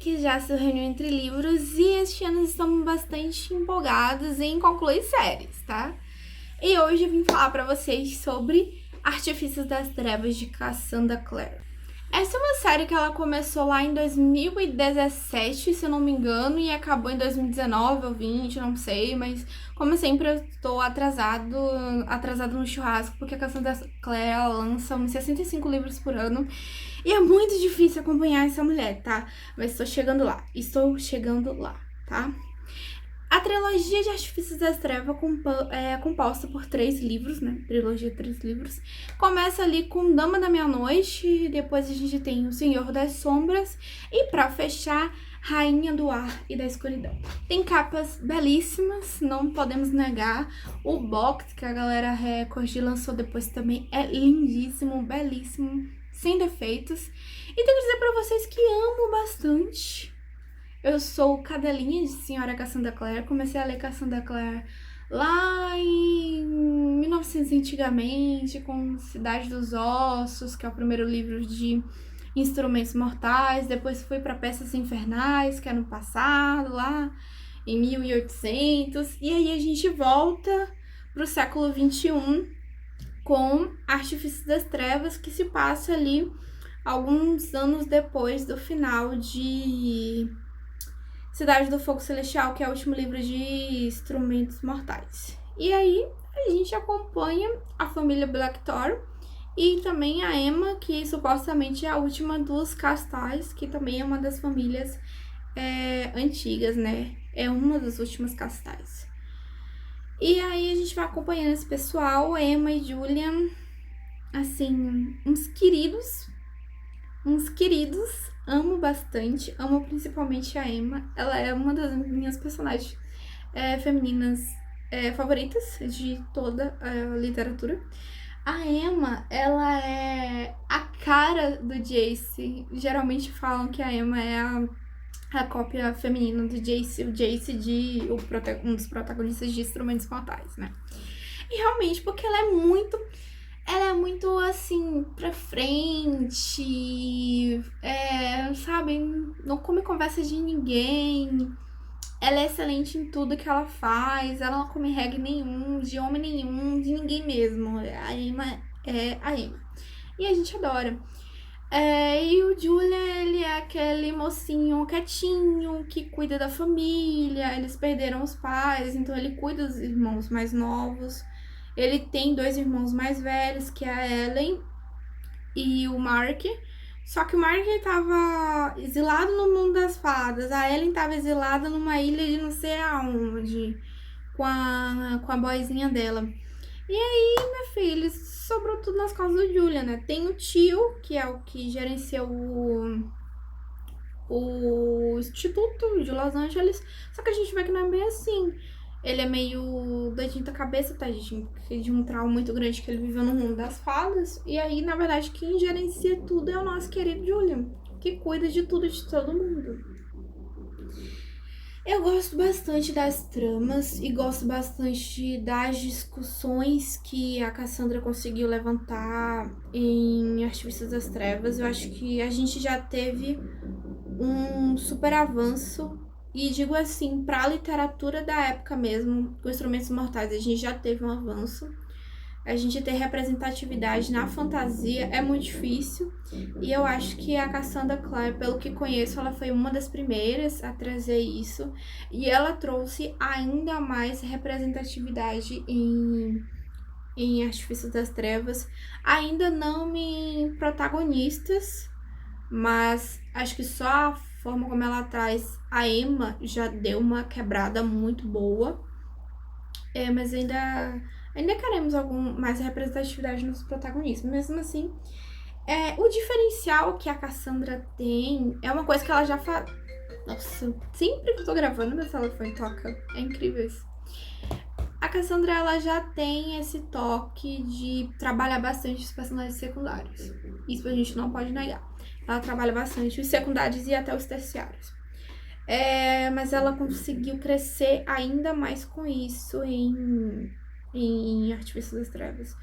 que já se reuniu entre livros e este ano estamos bastante empolgados em concluir séries, tá? E hoje eu vim falar pra vocês sobre Artifícios das Trevas de Cassandra Clare. Essa é uma série que ela começou lá em 2017, se eu não me engano, e acabou em 2019 ou 20, não sei, mas como sempre eu tô atrasado no churrasco, porque a Cassandra Clare ela lança uns 65 livros por ano, e é muito difícil acompanhar essa mulher, tá? Mas estou chegando lá, tá? A trilogia de Artifícios das Trevas é composta por 3 livros, né? Trilogia de 3 livros. Começa ali com Dama da Meia-Noite, depois a gente tem O Senhor das Sombras e, pra fechar, Rainha do Ar e da Escuridão. Tem capas belíssimas, não podemos negar. O box que a galera Record lançou depois também é lindíssimo, belíssimo, sem defeitos. E tenho que dizer pra vocês que amo bastante. Eu sou cadelinha de Senhora Cassandra Clare. Comecei a ler Cassandra Clare lá em 1900 antigamente, com Cidade dos Ossos, que é o primeiro livro de Instrumentos Mortais. Depois fui para Peças Infernais, que é no passado, lá em 1800. E aí a gente volta pro século XXI com Artifícios das Trevas, que se passa ali alguns anos depois do final de Cidade do Fogo Celestial, que é o último livro de Instrumentos Mortais. E aí a gente acompanha a família Blackthorn e também a Emma, que supostamente é a última dos Castais, que também é uma das famílias antigas, né? É uma das últimas Castais. E aí a gente vai acompanhando esse pessoal, Emma e Julian, assim, uns queridos. Amo bastante, amo principalmente a Emma. Ela é uma das minhas personagens femininas favoritas de toda a literatura. A Emma, ela é a cara do Jace. Geralmente falam que a Emma é a cópia feminina do Jace, o Jace um dos protagonistas de Instrumentos Mortais, né? E realmente, porque ela é muito, assim, pra frente, sabe? Não come conversa de ninguém. Ela é excelente em tudo que ela faz. Ela não come reggae nenhum, de homem nenhum, de ninguém mesmo. A Emma é a Emma. E a gente adora. E o Julian, ele é aquele mocinho quietinho, que cuida da família. Eles perderam os pais, então ele cuida dos irmãos mais novos. Ele tem 2 irmãos mais velhos, que é a Ellen e o Mark. Só que o Mark tava exilado no mundo das fadas. A Ellen tava exilada numa ilha de não sei aonde, com a boyzinha dela. E aí, minha filha, sobrou tudo nas costas do Julian, né? Tem o tio, que é o que gerencia o Instituto de Los Angeles. Só que a gente vê que não é bem assim. Ele é meio doidinho da cabeça, tá, gente? De um trauma muito grande que ele viveu no mundo das fadas. E aí, na verdade, quem gerencia tudo é o nosso querido Julian, que cuida de tudo, de todo mundo. Eu gosto bastante das tramas e gosto bastante das discussões que a Cassandra conseguiu levantar em Artifícios das Trevas. Eu acho que a gente já teve um super avanço, e digo assim, para a literatura da época mesmo, com Instrumentos Mortais, a gente já teve um avanço. A gente ter representatividade na fantasia é muito difícil, e eu acho que a Cassandra Clare, pelo que conheço, ela foi uma das primeiras a trazer isso, e ela trouxe ainda mais representatividade em Artifícios das Trevas. Ainda não em protagonistas, mas acho que só a forma como ela traz a Emma já deu uma quebrada muito boa. Mas ainda queremos mais representatividade nos protagonistas. Mesmo assim, o diferencial que a Cassandra tem é uma coisa que ela já faz. Nossa, sempre que eu tô gravando, meu telefone toca. É incrível isso. A Cassandra, ela já tem esse toque de trabalhar bastante os personagens secundários. Isso a gente não pode negar. Ela trabalha bastante os secundários e até os terciários. Mas ela conseguiu crescer ainda mais com isso em Artifício das Trevas.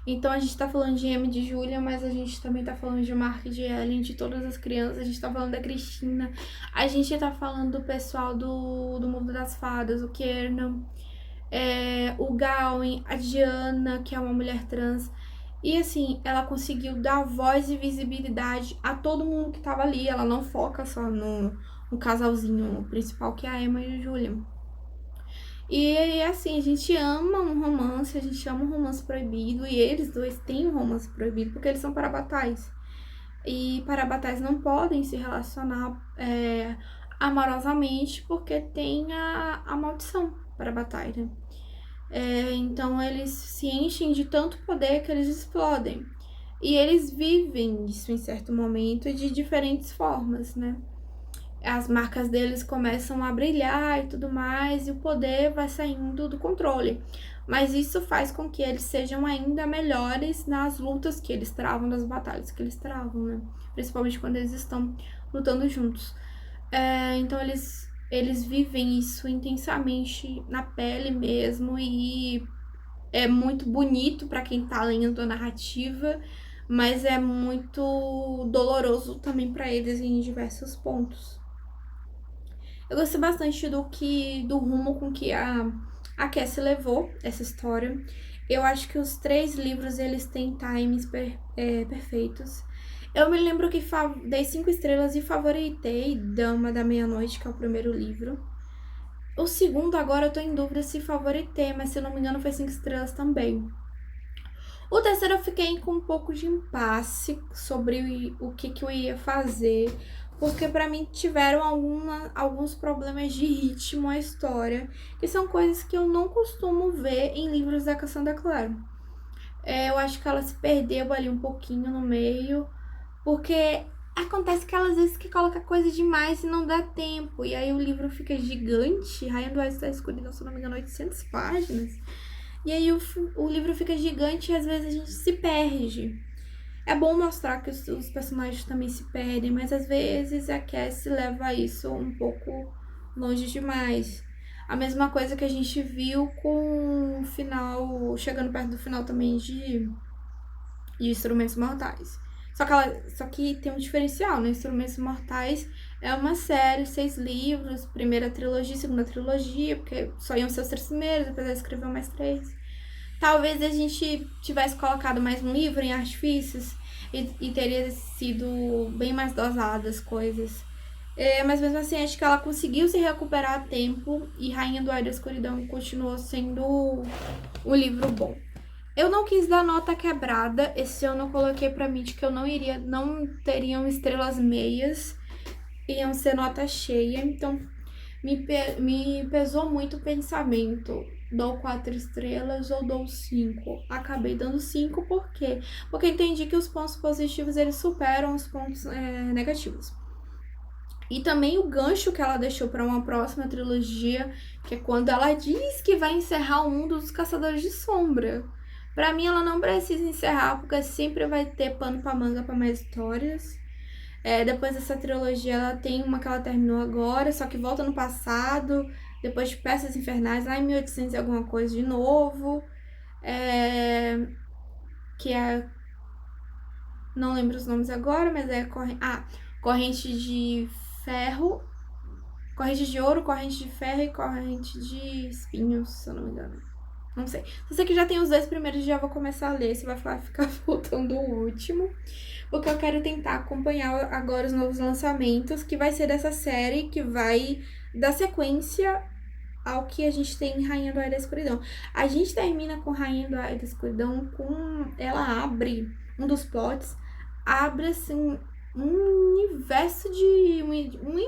Então a gente tá falando de M de Júlia, mas a gente também tá falando de Mark, de Ellen, de todas as crianças, a gente tá falando da Cristina, a gente tá falando do pessoal do Mundo das Fadas, o Kiernan, o Gawain, a Diana, que é uma mulher trans. E assim, ela conseguiu dar voz e visibilidade a todo mundo que tava ali. Ela não foca só no casalzinho principal, que é a Emma e o Julian. E assim, a gente ama um romance, a gente ama um romance proibido. E eles dois têm um romance proibido porque eles são parabatais. E parabatais não podem se relacionar amorosamente porque tem a maldição parabatai, né? Então eles se enchem de tanto poder que eles explodem. E eles vivem isso em certo momento de diferentes formas, né? As marcas deles começam a brilhar e tudo mais, e o poder vai saindo do controle. Mas isso faz com que eles sejam ainda melhores nas lutas que eles travam, nas batalhas que eles travam, né? Principalmente quando eles estão lutando juntos. Então eles vivem isso intensamente na pele mesmo, e é muito bonito para quem tá lendo a narrativa, mas é muito doloroso também para eles em diversos pontos. Eu gostei bastante do rumo com que a Cassie levou essa história. Eu acho que os 3 livros eles têm times perfeitos. Eu me lembro que dei 5 estrelas e favoritei Dama da Meia-Noite, que é o primeiro livro. O segundo agora eu tô em dúvida se favoritei, mas se eu não me engano foi 5 estrelas também. O terceiro eu fiquei com um pouco de impasse sobre o que eu ia fazer, porque pra mim tiveram alguns problemas de ritmo a história, que são coisas que eu não costumo ver em livros da Cassandra Clare. Eu acho que ela se perdeu ali um pouquinho no meio, porque acontece que ela às vezes que coloca coisa demais e não dá tempo, e aí o livro fica gigante. Rainha do Oeste da Escuridão, se não me engano, 800 páginas. E aí o livro fica gigante e às vezes a gente se perde. É bom mostrar que os personagens também se perdem, mas às vezes a Cassie leva isso um pouco longe demais. A mesma coisa que a gente viu com o final, chegando perto do final também de Instrumentos Mortais. Só que tem um diferencial, né? Instrumentos Mortais é uma série, 6 livros, primeira trilogia, segunda trilogia, porque só iam ser os 3 primeiros, depois ela escreveu mais 3. Talvez a gente tivesse colocado mais um livro em artifícios e teria sido bem mais dosado as coisas. Mas mesmo assim, acho que ela conseguiu se recuperar a tempo, e Rainha do Ar da Escuridão continuou sendo um livro bom. Eu não quis dar nota quebrada. Esse ano eu coloquei pra mim de que eu não teriam estrelas meias, iam ser nota cheia. Então me pesou muito o pensamento. Dou 4 estrelas ou dou 5? Acabei dando 5 por quê? Porque entendi que os pontos positivos eles superam os pontos negativos. E também o gancho que ela deixou para uma próxima trilogia, que é quando ela diz que vai encerrar o mundo dos Caçadores de Sombra. Pra mim, ela não precisa encerrar, porque sempre vai ter pano pra manga pra mais histórias. Depois dessa trilogia, ela tem uma que ela terminou agora, só que volta no passado, depois de Peças Infernais, lá em 1800 e alguma coisa de novo. Que é... Não lembro os nomes agora, mas é... Corrente de Ferro, Corrente de Ouro, Corrente de Ferro e Corrente de Espinhos, se eu não me engano. Não sei. Se você que já tem os 2 primeiros, já vou começar a ler. Você vai ficar faltando o último. Porque eu quero tentar acompanhar agora os novos lançamentos, que vai ser dessa série, que vai dar sequência ao que a gente tem em Rainha do Ar da Escuridão. A gente termina com Rainha do Ar da Escuridão com... Ela abre um dos plots, abre assim um universo de uma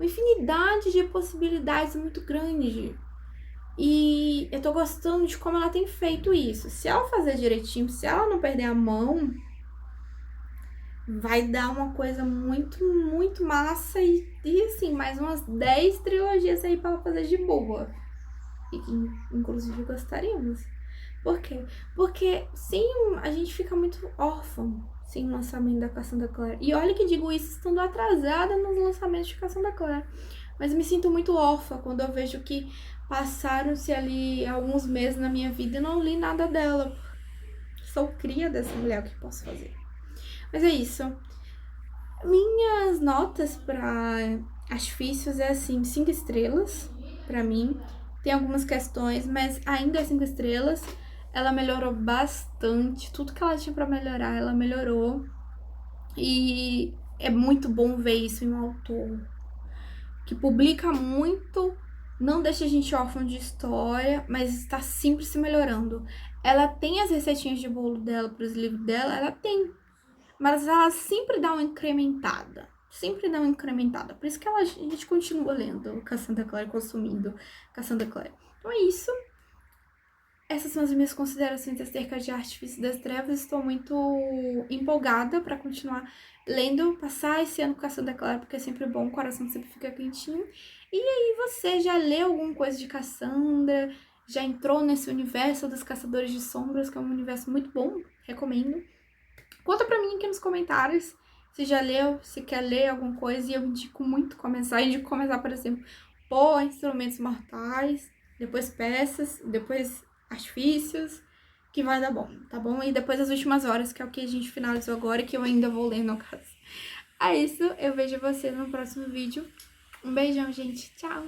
infinidade de possibilidades muito grande. E eu tô gostando de como ela tem feito isso. Se ela fazer direitinho, se ela não perder a mão, vai dar uma coisa muito, muito massa. E assim, mais umas 10 trilogias aí pra ela fazer de boa. E que, inclusive, gostaríamos. Por quê? Porque sim, a gente fica muito órfão sem o lançamento da Cassandra Clare. E olha que digo isso estando atrasada nos lançamentos de Cassandra Clare. Mas me sinto muito órfã quando eu vejo que passaram-se ali alguns meses na minha vida e não li nada dela. Sou cria dessa mulher, o que posso fazer? Mas é isso. Minhas notas para Artifícios é assim, 5 estrelas pra mim. Tem algumas questões, mas ainda é 5 estrelas. Ela melhorou bastante. Tudo que ela tinha pra melhorar, ela melhorou. E é muito bom ver isso em um autor que publica muito, não deixa a gente órfão de história, mas está sempre se melhorando. Ela tem as receitinhas de bolo dela para os livros dela, ela tem, mas ela sempre dá uma incrementada. Sempre dá uma incrementada. Por isso que a gente continua lendo Cassandra Clare, consumindo Cassandra Clare. Então é isso. Essas são as minhas considerações acerca de Artifício das Trevas. Estou muito empolgada para continuar lendo, passar esse ano com Cassandra Clare, porque é sempre bom, o coração sempre fica quentinho. E aí, você já leu alguma coisa de Cassandra? Já entrou nesse universo dos Caçadores de Sombras, que é um universo muito bom, recomendo. Conta pra mim aqui nos comentários se já leu, se quer ler alguma coisa, e eu indico muito começar. Eu indico começar, por exemplo, por Instrumentos Mortais, depois Peças, depois Artifícios, que vai dar bom, tá bom? E depois As Últimas Horas, que é o que a gente finalizou agora, que eu ainda vou ler no caso. É isso, eu vejo vocês no próximo vídeo. Um beijão, gente. Tchau!